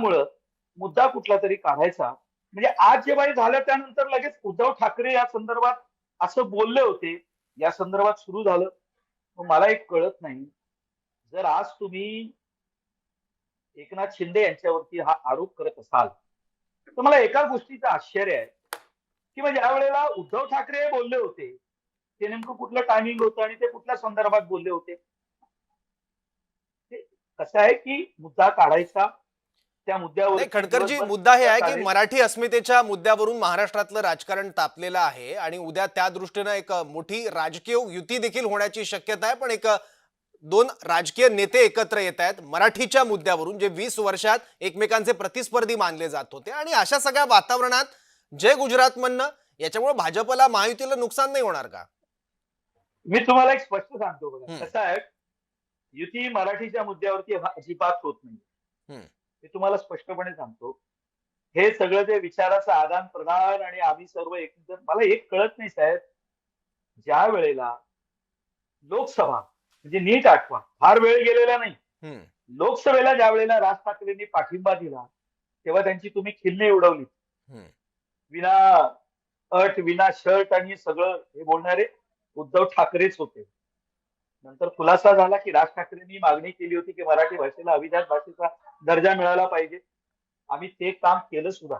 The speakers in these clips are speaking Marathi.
त्यामुळं मुद्दा कुठला तरी काढायचा. म्हणजे आज जे काही झालं त्यानंतर लगेच उद्धव ठाकरे या संदर्भात असं बोलले होते, या संदर्भात सुरू झालं. मग मला एक कळत नाही, जर आज तुम्ही एकनाथ शिंदे यांच्यावरती हा आरोप करत असाल, तर मला एका गोष्टीचं आश्चर्य आहे, की म्हणजे ज्या वेळेला उद्धव ठाकरे बोलले होते, ते नेमकं कुठलं टायमिंग होतं आणि ते कुठल्या संदर्भात बोलले होते? ते कसं आहे, की मुद्दा काढायचा, त्या नाही, मुद्द्यावरती खडकरजी, दिवसभर मुद्दा हे चर्चा आहे की चालेल. मराठी अस्मितेच्या मुद्द्यावरून महाराष्ट्रातलं राजकारण तापलेलं आहे आणि उद्या त्या दृष्टीनं एक मोठी राजकीय युती देखील होण्याची शक्यता आहे. पण एक दोन राजकीय नेते एकत्र येत आहेत मराठीच्या मुद्द्यावरून, जे 20 वर्षात एकमेकांचे प्रतिस्पर्धी मानले जात होते. आणि अशा सगळ्या वातावरणात जय गुजरात म्हणणं याच्यामुळे भाजपला, महायुतीला नुकसान नाही होणार का? मी तुम्हाला एक स्पष्ट सांगतो बघा, हम्म. कसं आहे, युती मराठीच्या मुद्द्यावरती अजिबात होत नाही. हम्म. मी तुम्हाला स्पष्टपणे सांगतो. हे सगळं जे विचाराचं आदान-प्रदान आणि आम्ही सर्व एकत्र, मला एक कळत नाही साहेब, ज्या वेळेला लोकसभा म्हणजे नीट आठवा, फार वेळ गेलेला नाही. हम्म. लोकसभेला ज्या वेळेला राज ठाकरेंनी पाठिंबा दिला, तेव्हा त्यांची तुम्ही खिल्ली उडवली. हम्म. विना अट, विना शर्ट आणि सगळं हे बोलणारे उद्धव ठाकरेच होते. नंतर खुलासा झाला की राज ठाकरेंनी मागणी केली होती की मराठी भाषेला अभिजात भाषेचा दर्जा मिळाला पाहिजे. आम्ही ते काम केलं सुद्धा.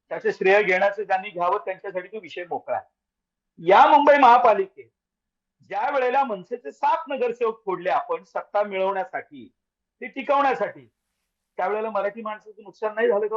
त्याचे श्रेय घेण्याचं ज्यांनी घ्यावं त्यांच्यासाठी तो विषय मोकळा आहे. या मुंबई महापालिकेत ज्या वेळेला मनसेचे 7 नगरसेवक फोडले आपण सत्ता मिळवण्यासाठी, ते टिकवण्यासाठी, त्यावेळेला मराठी माणसाचं नुकसान नाही झालं का हो?